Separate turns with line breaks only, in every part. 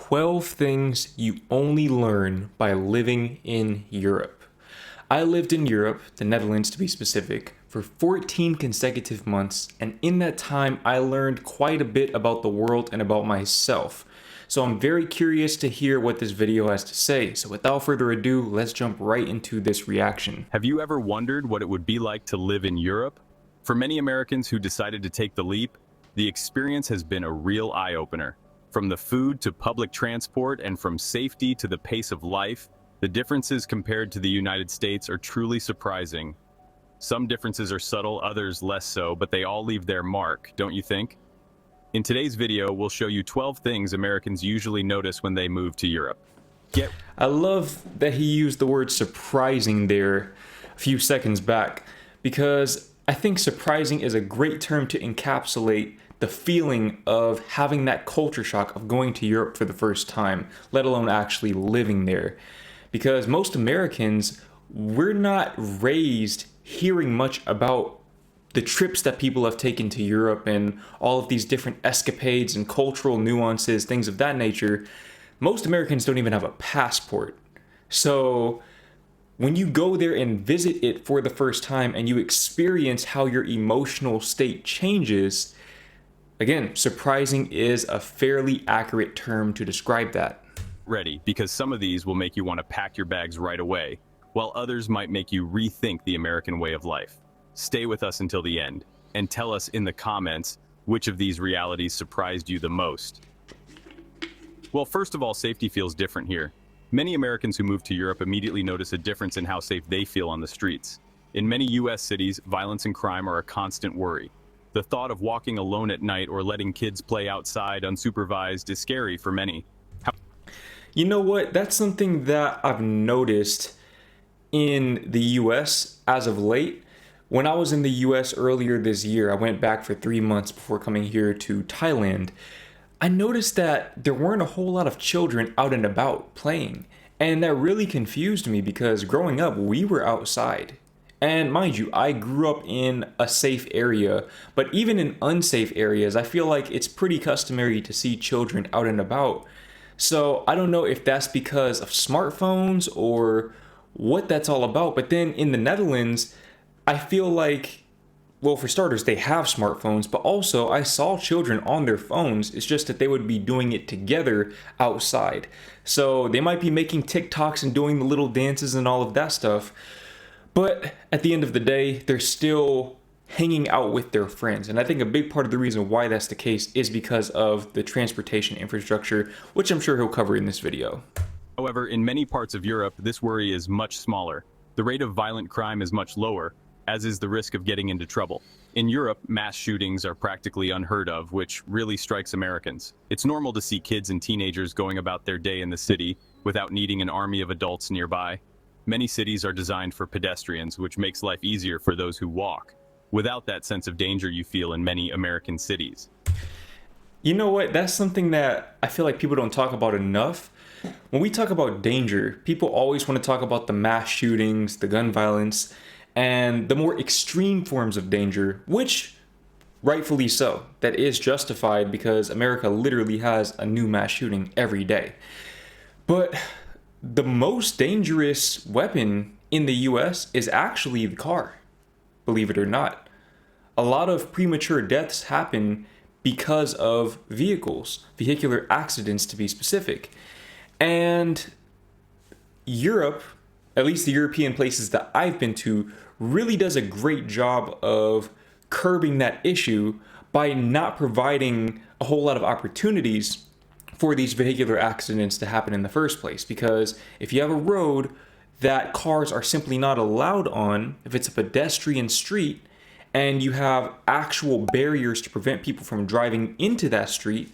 12 things you only learn by living in Europe. I lived in Europe, the Netherlands to be specific, for 14 consecutive months, and in that time I learned quite a bit about the world and about myself. So I'm very curious to hear what this video has to say. So without further ado, let's jump right into this reaction.
Have you ever wondered what it would be like to live in Europe? For many Americans who decided to take the leap, the experience has been a real eye-opener. From the food to public transport and from safety to the pace of life, the differences compared to the United States are truly surprising. Some differences are subtle, others less so, but they all leave their mark, don't you think? In today's video, we'll show you 12 things Americans usually notice when they move to Europe.
I love that he used the word surprising there a few seconds back, because I think surprising is a great term to encapsulate the feeling of having that culture shock of going to Europe for the first time, let alone actually living there. Because most Americans, we're not raised hearing much about the trips that people have taken to Europe and all of these different escapades and cultural nuances, things of that nature. Most Americans don't even have a passport. So when you go there and visit it for the first time and you experience how your emotional state changes, again, surprising is a fairly accurate term to describe that.
Ready, because some of these will make you want to pack your bags right away, while others might make you rethink the American way of life. Stay with us until the end, and tell us in the comments which of these realities surprised you the most. Well, first of all, safety feels different here. Many Americans who move to Europe immediately notice a difference in how safe they feel on the streets. In many US cities, violence and crime are a constant worry. The thought of walking alone at night or letting kids play outside unsupervised is scary for many.
You know what? That's something that I've noticed in the US as of late. When I was in the US earlier this year, I went back for 3 months before coming here to Thailand. I noticed that there weren't a whole lot of children out and about playing. And that really confused me because growing up, we were outside. And mind you, I grew up in a safe area, but even in unsafe areas, I feel like it's pretty customary to see children out and about. So I don't know if that's because of smartphones or what that's all about. But then in the Netherlands, I feel like, well, for starters, they have smartphones, but also I saw children on their phones. It's just that they would be doing it together outside. So they might be making TikToks and doing the little dances and all of that stuff. But at the end of the day, they're still hanging out with their friends. And I think a big part of the reason why that's the case is because of the transportation infrastructure, which I'm sure he'll cover in this video.
However, in many parts of Europe, this worry is much smaller. The rate of violent crime is much lower, as is the risk of getting into trouble. In Europe, mass shootings are practically unheard of, which really strikes Americans. It's normal to see kids and teenagers going about their day in the city without needing an army of adults nearby. Many cities are designed for pedestrians, which makes life easier for those who walk, without that sense of danger you feel in many American cities.
You know what? That's something that I feel like people don't talk about enough. When we talk about danger, people always want to talk about the mass shootings, the gun violence, and the more extreme forms of danger, which rightfully so, that is justified because America literally has a new mass shooting every day. But the most dangerous weapon in the US is actually the car. Believe it or not. A lot of premature deaths happen because of vehicular accidents to be specific. And Europe, at least the European places that I've been to, really does a great job of curbing that issue by not providing a whole lot of opportunities for these vehicular accidents to happen in the first place. Because if you have a road that cars are simply not allowed on, if it's a pedestrian street, and you have actual barriers to prevent people from driving into that street,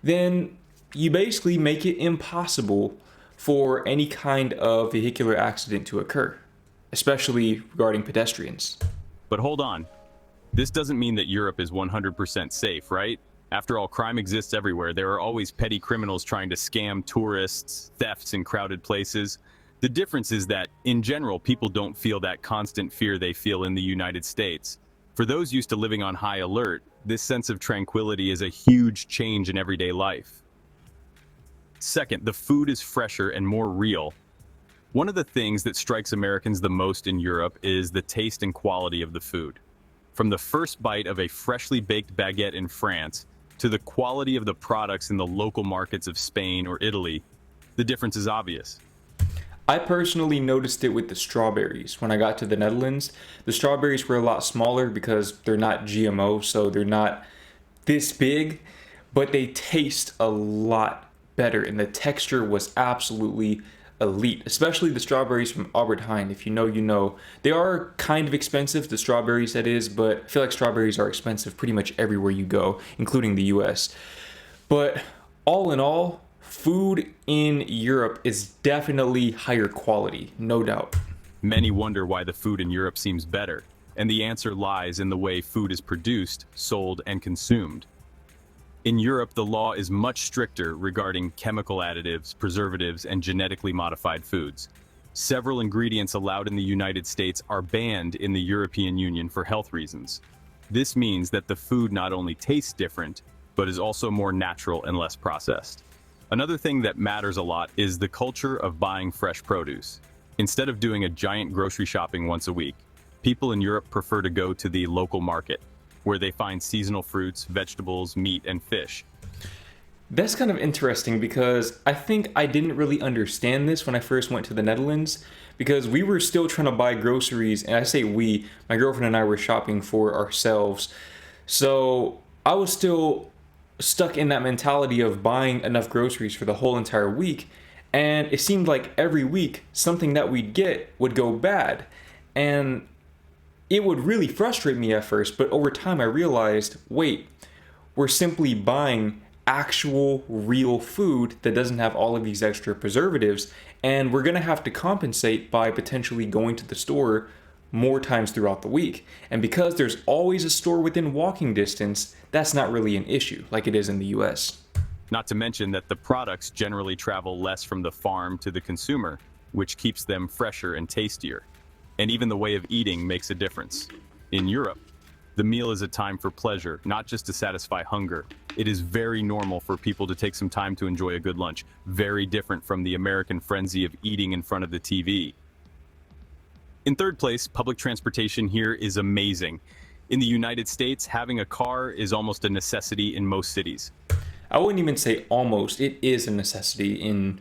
then you basically make it impossible for any kind of vehicular accident to occur, especially regarding pedestrians.
But hold on. This doesn't mean that Europe is 100% safe, right? After all, crime exists everywhere. There are always petty criminals trying to scam tourists, thefts in crowded places. The difference is that, in general, people don't feel that constant fear they feel in the United States. For those used to living on high alert, this sense of tranquility is a huge change in everyday life. Second, the food is fresher and more real. One of the things that strikes Americans the most in Europe is the taste and quality of the food. From the first bite of a freshly baked baguette in France to the quality of the products in the local markets of Spain or Italy, the difference is obvious.
I personally noticed it with the strawberries. When I got to the Netherlands, the strawberries were a lot smaller because they're not GMO, so they're not this big, but they taste a lot better, and the texture was absolutely elite, especially the strawberries from Albert Heijn. If you know, you know. They are kind of expensive, the strawberries that is, but I feel like strawberries are expensive pretty much everywhere you go, including the US. But all in all, food in Europe is definitely higher quality, no doubt.
Many wonder why the food in Europe seems better, and the answer lies in the way food is produced, sold, and consumed. In Europe, the law is much stricter regarding chemical additives, preservatives, and genetically modified foods. Several ingredients allowed in the United States are banned in the European Union for health reasons. This means that the food not only tastes different, but is also more natural and less processed. Another thing that matters a lot is the culture of buying fresh produce. Instead of doing a giant grocery shopping once a week, people in Europe prefer to go to the local market, where they find seasonal fruits, vegetables, meat, and fish.
That's kind of interesting because I think I didn't really understand this when I first went to the Netherlands, because we were still trying to buy groceries, and I say we, my girlfriend and I were shopping for ourselves. So I was still stuck in that mentality of buying enough groceries for the whole entire week, and it seemed like every week something that we'd get would go bad. And it would really frustrate me at first, but over time I realized, wait, we're simply buying actual real food that doesn't have all of these extra preservatives, and we're going to have to compensate by potentially going to the store more times throughout the week. And because there's always a store within walking distance, that's not really an issue like it is in the US.
Not to mention that the products generally travel less from the farm to the consumer, which keeps them fresher and tastier. And even the way of eating makes a difference. In Europe, the meal is a time for pleasure, not just to satisfy hunger. It is very normal for people to take some time to enjoy a good lunch, very different from the American frenzy of eating in front of the TV. In third place, public transportation here is amazing. In the United States, having a car is almost a necessity in most cities.
I wouldn't even say almost, it is a necessity in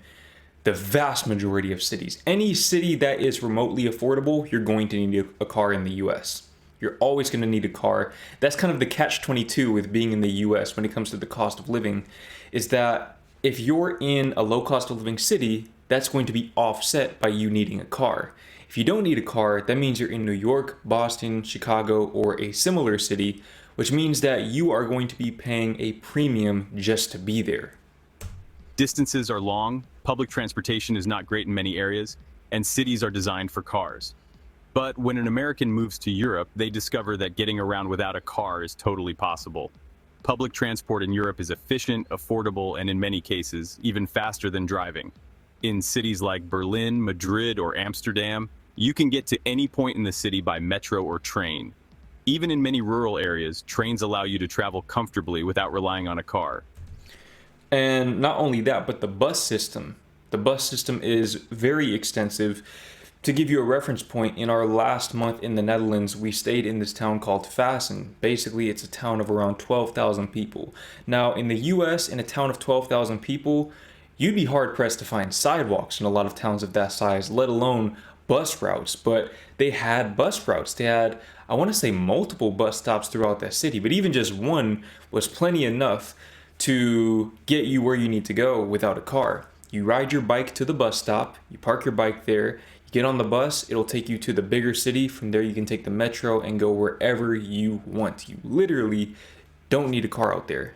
the vast majority of cities. Any city that is remotely affordable, you're going to need a car in the US. You're always going to need a car. That's kind of the catch-22 with being in the US when it comes to the cost of living, is that if you're in a low cost of living city, that's going to be offset by you needing a car. If you don't need a car, that means you're in New York, Boston, Chicago, or a similar city, which means that you are going to be paying a premium just to be there.
Distances are long, public transportation is not great in many areas, and cities are designed for cars. But when an American moves to Europe, they discover that getting around without a car is totally possible. Public transport in Europe is efficient, affordable, and in many cases, even faster than driving. In cities like Berlin, Madrid, or Amsterdam, you can get to any point in the city by metro or train. Even in many rural areas, trains allow you to travel comfortably without relying on a car.
And not only that, but the bus system. The bus system is very extensive. To give you a reference point, in our last month in the Netherlands, we stayed in this town called Fassen. Basically, it's a town of around 12,000 people. Now, in the US, in a town of 12,000 people, you'd be hard-pressed to find sidewalks in a lot of towns of that size, let alone bus routes. But they had bus routes. They had, I want to say, multiple bus stops throughout that city, but even just one was plenty enough to get you where you need to go without a car. You ride your bike to the bus stop, you park your bike there, you get on the bus, it'll take you to the bigger city. From there you can take the metro and go wherever you want. You literally don't need a car out there.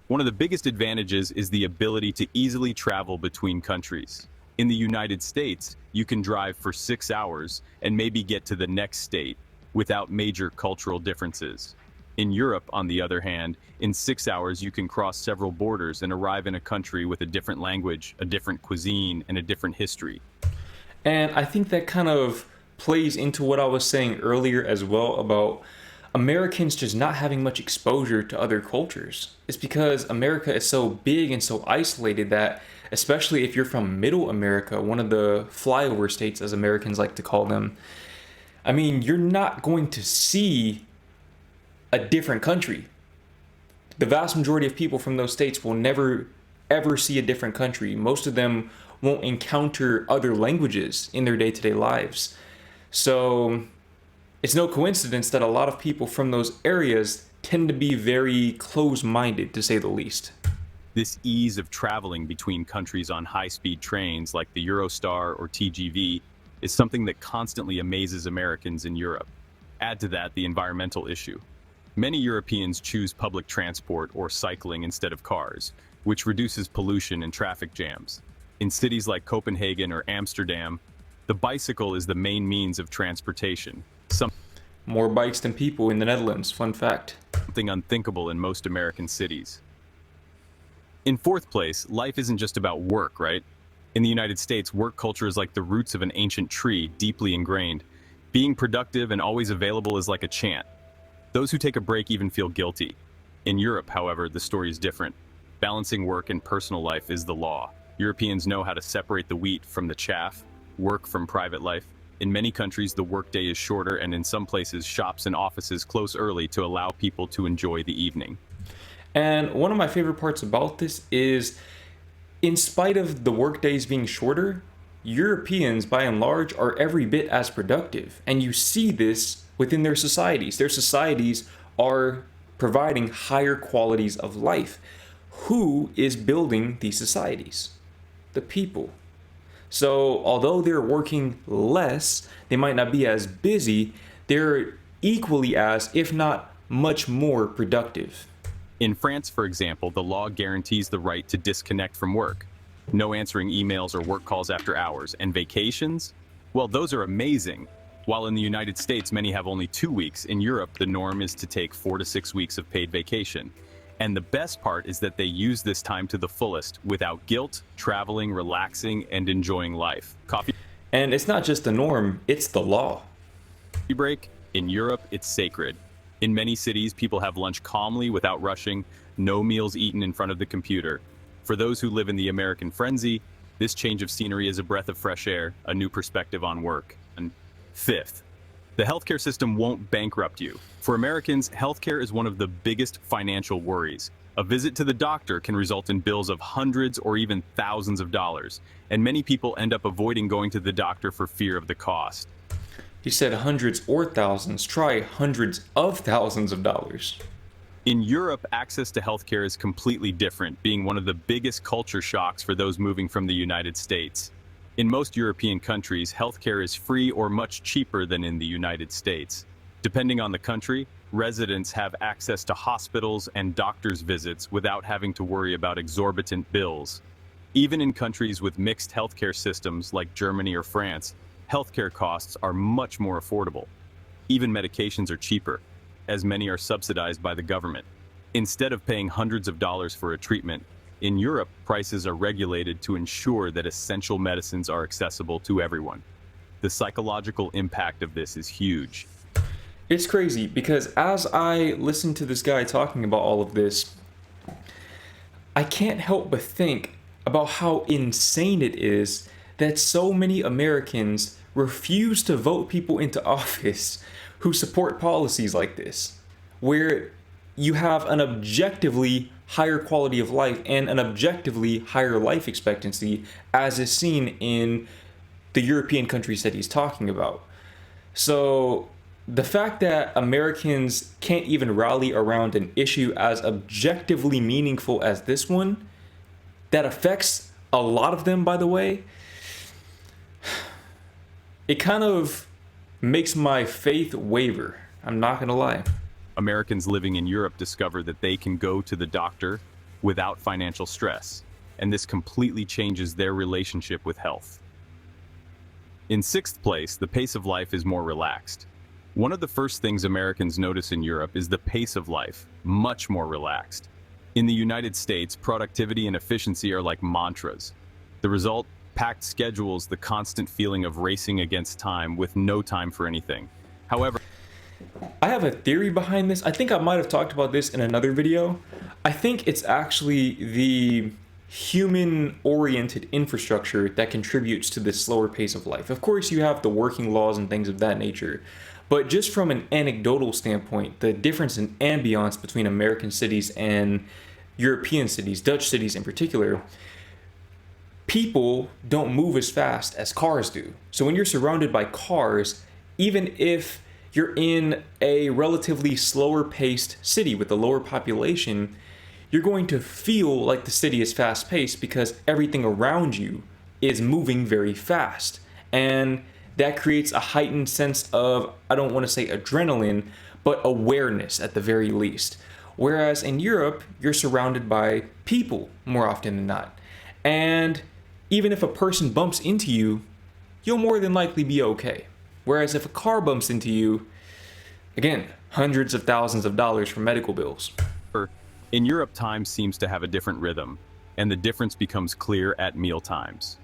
One of the biggest advantages is the ability to easily travel between countries. In the United States, you can drive for 6 hours and maybe get to the next state without major cultural differences. In Europe, on the other hand, in 6 hours you can cross several borders and arrive in a country with a different language, a different cuisine, and a different history.
And I think that kind of plays into what I was saying earlier as well about Americans just not having much exposure to other cultures. It's because America is so big and so isolated that especially if you're from Middle America, one of the flyover states, as Americans like to call them. I mean, you're not going to see a different country. The vast majority of people from those states will never ever see a different country. Most of them won't encounter other languages in their day-to-day lives. So it's no coincidence that a lot of people from those areas tend to be very close-minded, to say the least.
This ease of traveling between countries on high-speed trains like the Eurostar or TGV is something that constantly amazes Americans in Europe. Add to that the environmental issue. Many Europeans choose public transport or cycling instead of cars, which reduces pollution and traffic jams. In cities like Copenhagen or Amsterdam, the bicycle is the main means of transportation.
More bikes than people in the Netherlands, fun fact.
Something unthinkable in most American cities. In fourth place, life isn't just about work, right? In the United States, work culture is like the roots of an ancient tree, deeply ingrained. Being productive and always available is like a chant. Those who take a break even feel guilty. In Europe, however, the story is different. Balancing work and personal life is the law. Europeans know how to separate the wheat from the chaff, work from private life. In many countries, the workday is shorter, and in some places, shops and offices close early to allow people to enjoy the evening.
And one of my favorite parts about this is, in spite of the work days being shorter, Europeans, by and large, are every bit as productive. And you see this within their societies. Their societies are providing higher qualities of life. Who is building these societies? The people. So although they're working less, they might not be as busy, they're equally as, if not much more, productive.
In France, for example, the law guarantees the right to disconnect from work. No answering emails or work calls after hours. And vacations? Well, those are amazing. While in the United States, many have only 2 weeks, in Europe, the norm is to take 4 to 6 weeks of paid vacation. And the best part is that they use this time to the fullest, without guilt, traveling, relaxing, and enjoying life. Coffee
And it's not just the norm, it's the law.
break? In Europe, it's sacred. In many cities, people have lunch calmly without rushing, no meals eaten in front of the computer. For those who live in the American frenzy, this change of scenery is a breath of fresh air, a new perspective on work. And fifth, the healthcare system won't bankrupt you. For Americans, healthcare is one of the biggest financial worries. A visit to the doctor can result in bills of hundreds or even thousands of dollars, and many people end up avoiding going to the doctor for fear of the cost.
He said hundreds or thousands, try hundreds of thousands of dollars.
In Europe, access to healthcare is completely different, being one of the biggest culture shocks for those moving from the United States. In most European countries, healthcare is free or much cheaper than in the United States. Depending on the country, residents have access to hospitals and doctor's visits without having to worry about exorbitant bills. Even in countries with mixed healthcare systems like Germany or France, healthcare costs are much more affordable. Even medications are cheaper, as many are subsidized by the government. Instead of paying hundreds of dollars for a treatment, in Europe, prices are regulated to ensure that essential medicines are accessible to everyone. The psychological impact of this is huge.
It's crazy because as I listen to this guy talking about all of this, I can't help but think about how insane it is that so many Americans refuse to vote people into office who support policies like this, where you have an objectively higher quality of life and an objectively higher life expectancy, as is seen in the European countries that he's talking about. So the fact that Americans can't even rally around an issue as objectively meaningful as this one, that affects a lot of them, by the way, it kind of makes my faith waver. I'm not gonna lie.
Americans living in Europe discover that they can go to the doctor without financial stress, and this completely changes their relationship with health. In sixth place, the pace of life is more relaxed. One of the first things Americans notice in Europe is the pace of life, much more relaxed. In the United States, productivity and efficiency are like mantras. The result? Packed schedules, the constant feeling of racing against time with no time for anything. However,
I have a theory behind this. I think I might have talked about this in another video. I think it's actually the human-oriented infrastructure that contributes to this slower pace of life. Of course, you have the working laws and things of that nature, but just from an anecdotal standpoint, the difference in ambiance between American cities and European cities, Dutch cities in particular, people don't move as fast as cars do. So when you're surrounded by cars, even if you're in a relatively slower paced city with a lower population, you're going to feel like the city is fast paced because everything around you is moving very fast. And that creates a heightened sense of, I don't want to say adrenaline, but awareness at the very least. Whereas in Europe, you're surrounded by people more often than not. And even if a person bumps into you, you'll more than likely be okay. Whereas if a car bumps into you, again, hundreds of thousands of dollars for medical bills.
In Europe, time seems to have a different rhythm, and the difference becomes clear at meal times.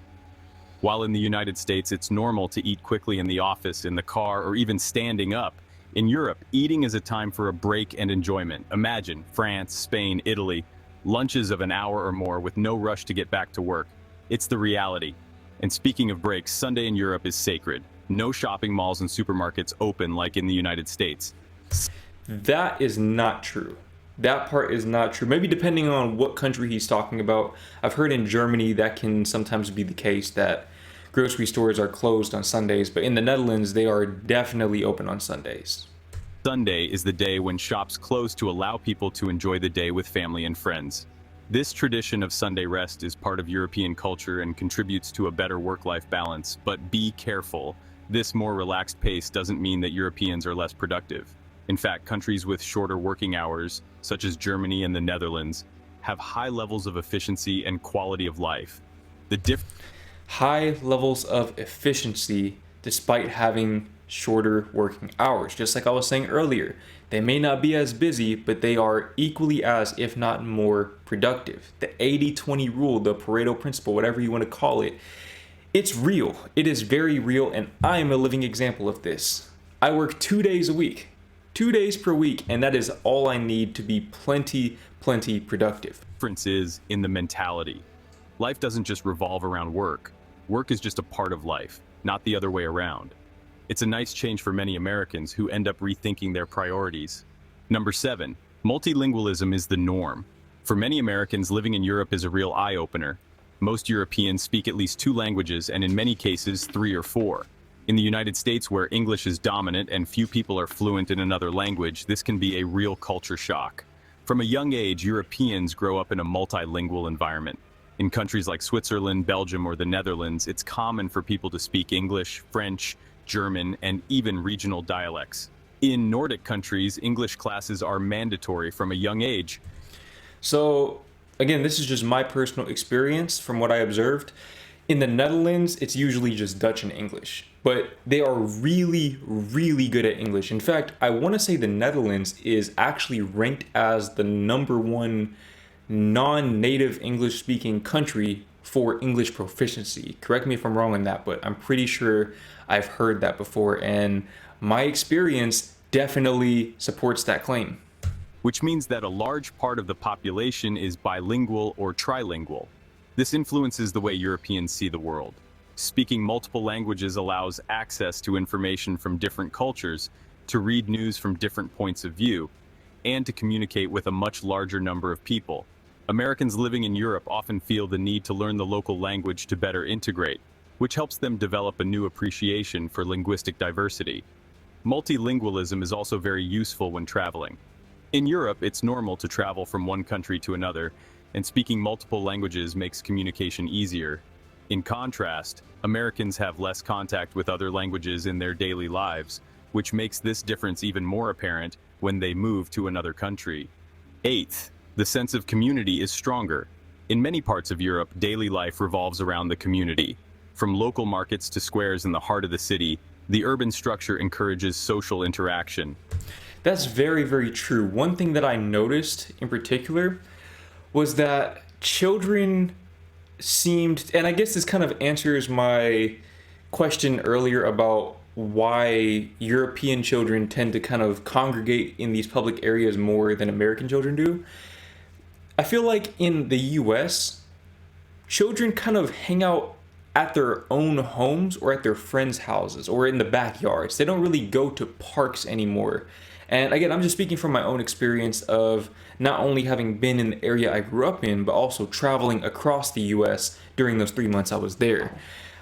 While in the United States, it's normal to eat quickly in the office, in the car, or even standing up, in Europe, eating is a time for a break and enjoyment. Imagine France, Spain, Italy, lunches of an hour or more with no rush to get back to work. It's the reality. And speaking of breaks, Sunday in Europe is sacred. No shopping malls and supermarkets open like in the United States.
That is not true. That part is not true. Maybe depending on what country he's talking about. I've heard in Germany that can sometimes be the case that grocery stores are closed on Sundays, but in the Netherlands, they are definitely open on Sundays.
Sunday is the day when shops close to allow people to enjoy the day with family and friends. This tradition of Sunday rest is part of European culture and contributes to a better work-life balance, but be careful. This more relaxed pace doesn't mean that Europeans are less productive. In fact, countries with shorter working hours, such as Germany and the Netherlands, have high levels of efficiency and quality of life.
High levels of efficiency despite having shorter working hours. Just like I was saying earlier, they may not be as busy, but they are equally as, if not more, productive. The 80-20 rule, the Pareto principle, whatever you want to call it, it's real. It is very real, and I am a living example of this. I work 2 days a week. 2 days per week, and that is all I need to be plenty productive.
Difference is in the mentality. Life doesn't just revolve around work. Work is just a part of life, not the other way around. It's a nice change for many Americans who end up rethinking their priorities. Number 7, multilingualism is the norm. For many Americans, living in Europe is a real eye-opener. Most Europeans speak at least 2 languages, and in many cases, 3 or 4. In the United States, where English is dominant and few people are fluent in another language, this can be a real culture shock. From a young age, Europeans grow up in a multilingual environment. In countries like Switzerland, Belgium, or the Netherlands, it's common for people to speak English, French, German, and even regional dialects. In Nordic countries, English classes are mandatory from a young age.
So, again, this is just my personal experience from what I observed. In the Netherlands, it's usually just Dutch and English, but they are really good at English. In fact, I want to say the Netherlands is actually ranked as the #1 non-native English-speaking country for English proficiency. Correct me if I'm wrong on that, but I'm pretty sure I've heard that before, and my experience definitely supports that claim.
Which means that a large part of the population is bilingual or trilingual. This influences the way Europeans see the world. Speaking multiple languages allows access to information from different cultures, to read news from different points of view, and to communicate with a much larger number of people. Americans living in Europe often feel the need to learn the local language to better integrate, which helps them develop a new appreciation for linguistic diversity. Multilingualism is also very useful when traveling. In Europe, it's normal to travel from one country to another, and speaking multiple languages makes communication easier. In contrast, Americans have less contact with other languages in their daily lives, which makes this difference even more apparent when they move to another country. 8th, the sense of community is stronger. In many parts of Europe, daily life revolves around the community. From local markets to squares in the heart of the city, the urban structure encourages social interaction.
That's very true. One thing that I noticed in particular was that children seemed, and I guess this kind of answers my question earlier about why European children tend to kind of congregate in these public areas more than American children do. I feel like in the US, children kind of hang out at their own homes or at their friends' houses or in the backyards. They don't really go to parks anymore. And again, I'm just speaking from my own experience of not only having been in the area I grew up in, but also traveling across the US during those 3 months I was there.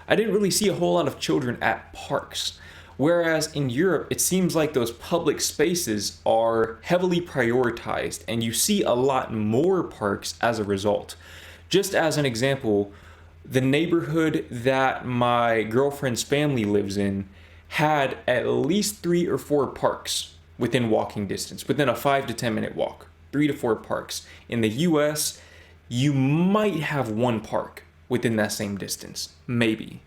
I didn't really see a whole lot of children at parks. Whereas in Europe, it seems like those public spaces are heavily prioritized, and you see a lot more parks as a result. Just as an example, the neighborhood that my girlfriend's family lives in had at least 3 or 4 parks within walking distance, within a 5 to 10 minute walk. 3 to 4 parks. In the US, you might have one park within that same distance, maybe.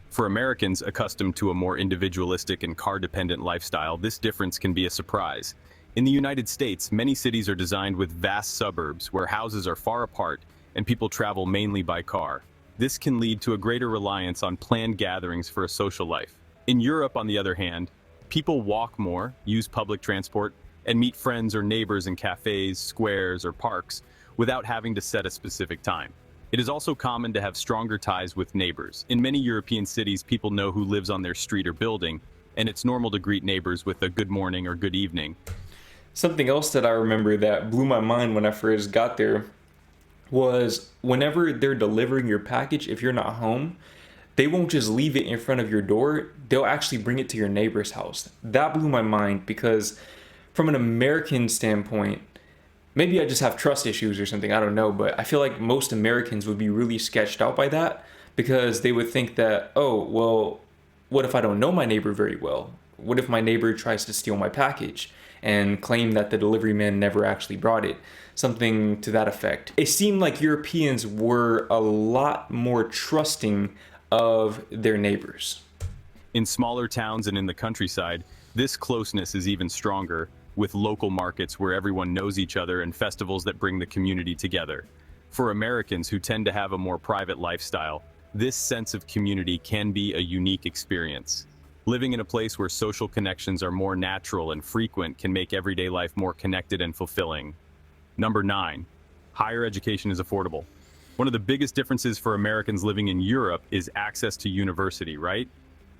For Americans accustomed to a more individualistic and car-dependent lifestyle, this difference can be a surprise. In the United States, many cities are designed with vast suburbs where houses are far apart and people travel mainly by car. This can lead to a greater reliance on planned gatherings for a social life. In Europe, on the other hand, people walk more, use public transport, and meet friends or neighbors in cafes, squares, or parks without having to set a specific time. It is also common to have stronger ties with neighbors. In many European cities, people know who lives on their street or building, and it's normal to greet neighbors with a good morning or good evening.
Something else that I remember that blew my mind when I first got there was whenever they're delivering your package, if you're not home, they won't just leave it in front of your door. They'll actually bring it to your neighbor's house. That blew my mind because from an American standpoint, maybe I just have trust issues or something, I don't know, but I feel like most Americans would be really sketched out by that because they would think that, oh, well, what if I don't know my neighbor very well? What if my neighbor tries to steal my package and claim that the delivery man never actually brought it? Something to that effect. It seemed like Europeans were a lot more trusting of their neighbors.
In smaller towns and in the countryside, this closeness is even stronger, with local markets where everyone knows each other and festivals that bring the community together. For Americans who tend to have a more private lifestyle, this sense of community can be a unique experience. Living in a place where social connections are more natural and frequent can make everyday life more connected and fulfilling. Number 9, higher education is affordable. One of the biggest differences for Americans living in Europe is access to university, right?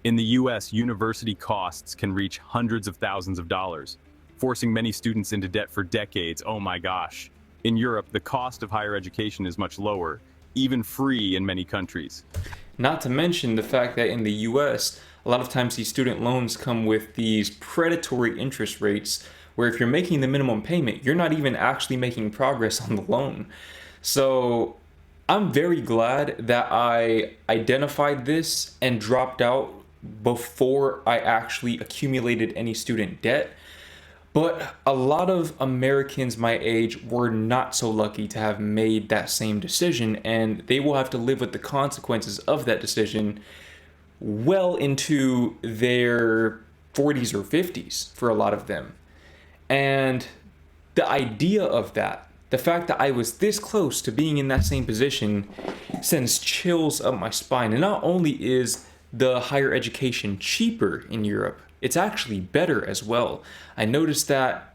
In the US, university costs can reach hundreds of thousands of dollars, forcing many students into debt for decades. Oh my gosh. In Europe, the cost of higher education is much lower, even free in many countries.
Not to mention the fact that in the US, a lot of times these student loans come with these predatory interest rates where if you're making the minimum payment, you're not even actually making progress on the loan. So I'm very glad that I identified this and dropped out before I actually accumulated any student debt. But a lot of Americans my age were not so lucky to have made that same decision, and they will have to live with the consequences of that decision well into their 40s or 50s for a lot of them. And the idea of that, the fact that I was this close to being in that same position, sends chills up my spine. And not only is the higher education cheaper in Europe, it's actually better as well. I noticed that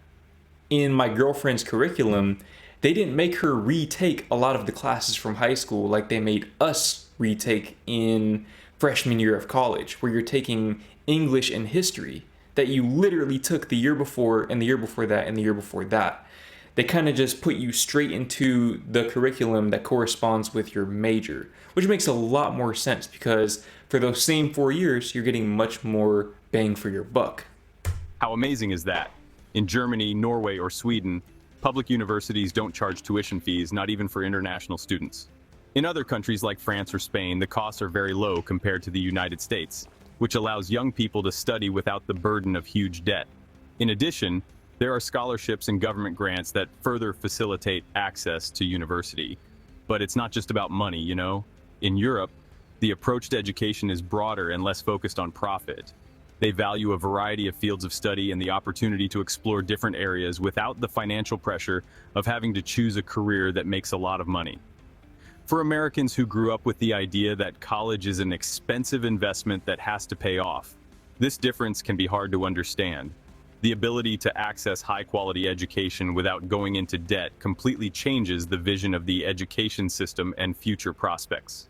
in my girlfriend's curriculum, they didn't make her retake a lot of the classes from high school like they made us retake in freshman year of college, where you're taking English and history that you literally took the year before and the year before that and the year before that. They kind of just put you straight into the curriculum that corresponds with your major, which makes a lot more sense because for those same 4 years, you're getting much more bang for your buck.
How amazing is that? In Germany, Norway, or Sweden, public universities don't charge tuition fees, not even for international students. In other countries like France or Spain, the costs are very low compared to the United States, which allows young people to study without the burden of huge debt. In addition, there are scholarships and government grants that further facilitate access to university. But it's not just about money, you know? In Europe, the approach to education is broader and less focused on profit. They value a variety of fields of study and the opportunity to explore different areas without the financial pressure of having to choose a career that makes a lot of money. For Americans who grew up with the idea that college is an expensive investment that has to pay off, this difference can be hard to understand. The ability to access high-quality education without going into debt completely changes the vision of the education system and future prospects.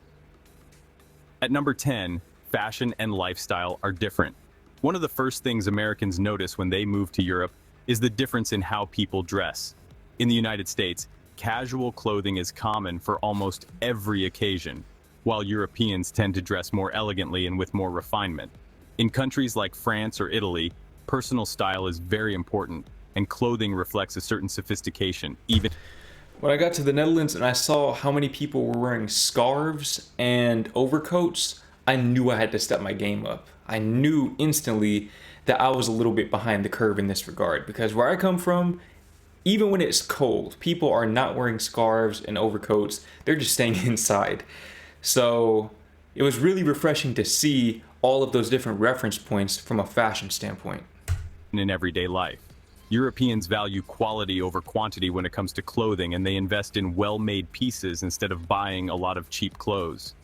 At number 10, fashion and lifestyle are different. One of the first things Americans notice when they move to Europe is the difference in how people dress. In the United States, casual clothing is common for almost every occasion, while Europeans tend to dress more elegantly and with more refinement. In countries like France or Italy, personal style is very important, and clothing reflects a certain sophistication, even.
When I got to the Netherlands and I saw how many people were wearing scarves and overcoats, I knew I had to step my game up. I knew instantly that I was a little bit behind the curve in this regard, because where I come from, even when it's cold, people are not wearing scarves and overcoats. They're just staying inside. So it was really refreshing to see all of those different reference points from a fashion standpoint.
In everyday life, Europeans value quality over quantity when it comes to clothing, and they invest in well-made pieces instead of buying a lot of cheap clothes.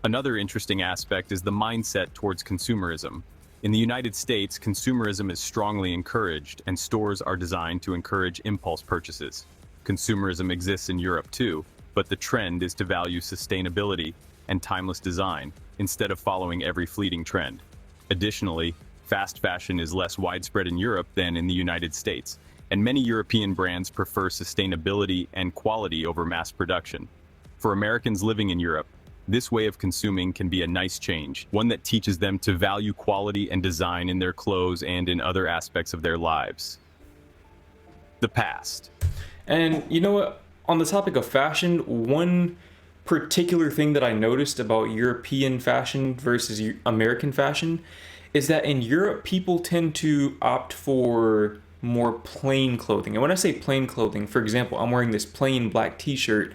Another interesting aspect is the mindset towards consumerism. In the United States, consumerism is strongly encouraged, and stores are designed to encourage impulse purchases. Consumerism exists in Europe too, but the trend is to value sustainability and timeless design instead of following every fleeting trend. Additionally, fast fashion is less widespread in Europe than in the United States, and many European brands prefer sustainability and quality over mass production. For Americans living in Europe, this way of consuming can be a nice change, one that teaches them to value quality and design in their clothes and in other aspects of their lives. The past.
And you know what? On the topic of fashion, one particular thing that I noticed about European fashion versus American fashion is that in Europe, people tend to opt for more plain clothing. And when I say plain clothing, for example, I'm wearing this plain black t-shirt.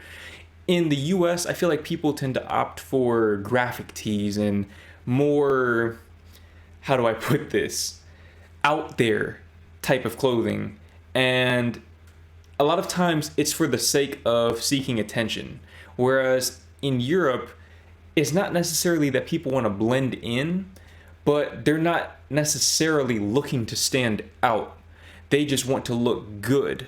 In the US, I feel like people tend to opt for graphic tees and more, how do I put this, out there type of clothing. And a lot of times it's for the sake of seeking attention. Whereas in Europe, it's not necessarily that people want to blend in, but they're not necessarily looking to stand out. They just want to look good.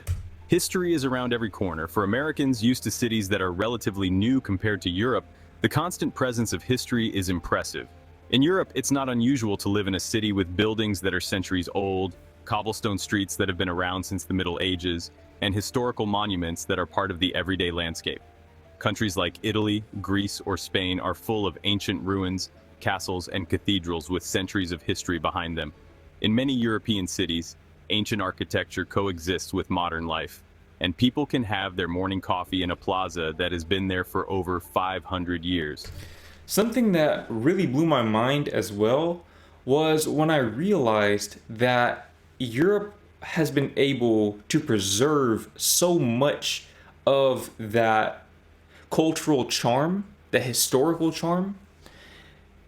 History is around every corner. For Americans used to cities that are relatively new compared to Europe, the constant presence of history is impressive. In Europe, it's not unusual to live in a city with buildings that are centuries old, cobblestone streets that have been around since the Middle Ages, and historical monuments that are part of the everyday landscape. Countries like Italy, Greece, or Spain are full of ancient ruins, castles, and cathedrals with centuries of history behind them. In many European cities, ancient architecture coexists with modern life, and people can have their morning coffee in a plaza that has been there for over 500 years.
Something that really blew my mind as well was when I realized that Europe has been able to preserve so much of that cultural charm, the historical charm,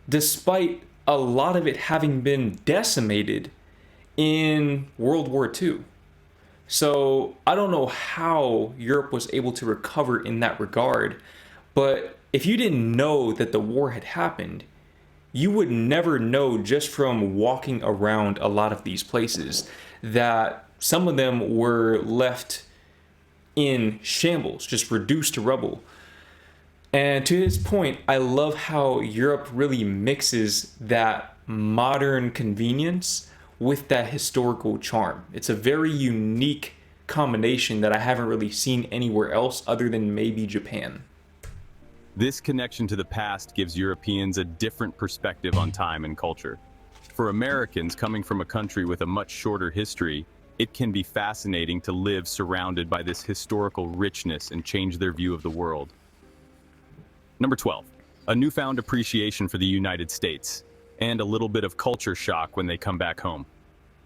despite a lot of it having been decimated in World War II. So I don't know how Europe was able to recover in that regard, but if you didn't know that the war had happened, you would never know just from walking around a lot of these places that some of them were left in shambles, just reduced to rubble. And to his point, I love how Europe really mixes that modern convenience with that historical charm. It's a very unique combination that I haven't really seen anywhere else other than maybe Japan.
This connection to the past gives Europeans a different perspective on time and culture. For Americans coming from a country with a much shorter history, it can be fascinating to live surrounded by this historical richness and change their view of the world. Number 12, a newfound appreciation for the United States, and a little bit of culture shock when they come back home.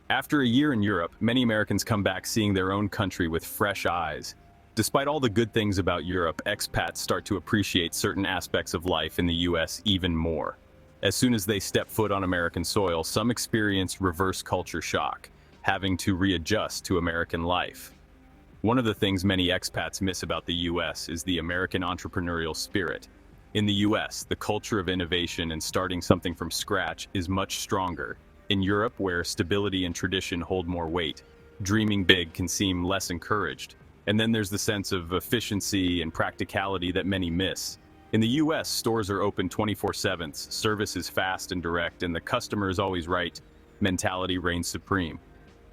After a year in Europe, many Americans come back seeing their own country with fresh eyes. Despite all the good things about Europe, expats start to appreciate certain aspects of life in the US even more. As soon as they step foot on American soil, some experience reverse culture shock, having to readjust to American life. One of the things many expats miss about the US is the American entrepreneurial spirit. In the US, the culture of innovation and starting something from scratch is much stronger, In Europe, where stability and tradition hold more weight, dreaming big can seem less encouraged. And then there's the sense of efficiency and practicality that many miss. In the US, stores are open 24/7, service is fast and direct, and the customer is always right. Mentality reigns supreme.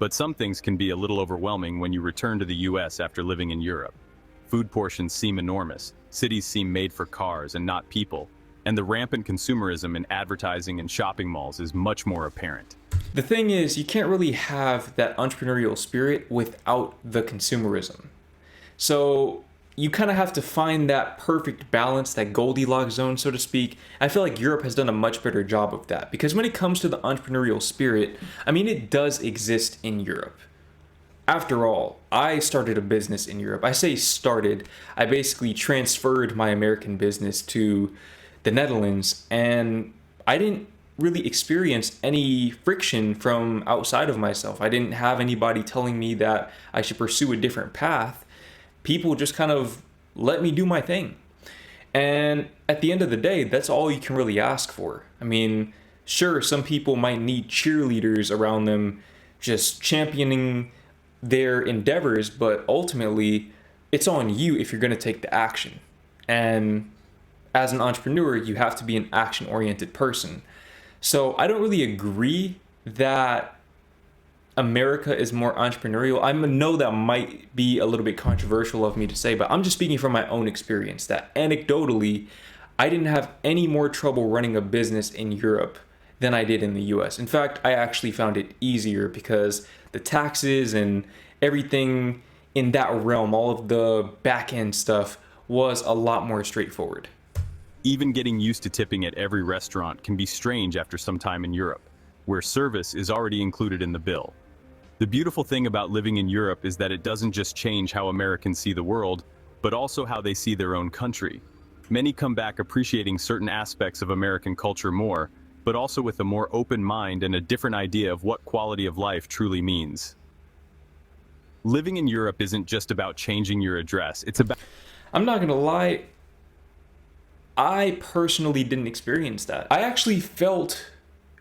But some things can be a little overwhelming when you return to the US after living in Europe. Food portions seem enormous, cities seem made for cars and not people, and the rampant consumerism in advertising and shopping malls is much more apparent.
The thing is, you can't really have that entrepreneurial spirit without the consumerism. So you kind of have to find that perfect balance, that Goldilocks zone, so to speak. I feel like Europe has done a much better job of that, because when it comes to the entrepreneurial spirit, I mean, it does exist in Europe. After all, I started a business in Europe. I say started, I basically transferred my American business to the Netherlands, and I didn't really experience any friction from outside of myself. I didn't have anybody telling me that I should pursue a different path. People just kind of let me do my thing. And at the end of the day, that's all you can really ask for. I mean, sure, some people might need cheerleaders around them just championing their endeavors, but ultimately, it's on you if you're going to take the action. And as an entrepreneur, you have to be an action-oriented person. So I don't really agree that America is more entrepreneurial. I know that might be a little bit controversial of me to say, but I'm just speaking from my own experience that anecdotally, I didn't have any more trouble running a business in Europe than I did in the US. In fact, I actually found it easier because the taxes and everything in that realm, all of the back end stuff, was a lot more straightforward.
Even getting used to tipping at every restaurant can be strange after some time in Europe, where service is already included in the bill. The beautiful thing about living in Europe is that it doesn't just change how Americans see the world, but also how they see their own country. Many come back appreciating certain aspects of American culture more, but also with a more open mind and a different idea of what quality of life truly means. Living in Europe isn't just about changing your address, it's about...
I'm not gonna lie, I personally didn't experience that. I actually felt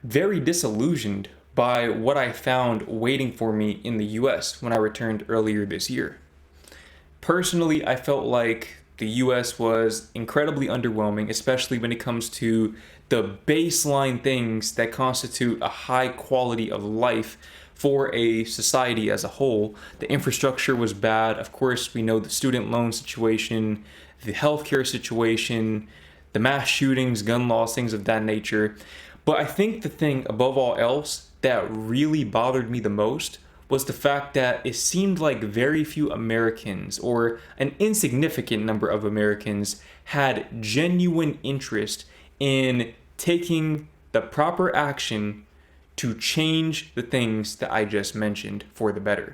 very disillusioned by what I found waiting for me in the US when I returned earlier this year. Personally, I felt like the US was incredibly underwhelming, especially when it comes to the baseline things that constitute a high quality of life for a society as a whole. The infrastructure was bad. Of course, we know the student loan situation, the healthcare situation, the mass shootings, gun laws, things of that nature. But I think the thing above all else that really bothered me the most was the fact that it seemed like very few Americans, or an insignificant number of Americans, had genuine interest in taking the proper action to change the things that I just mentioned for the better.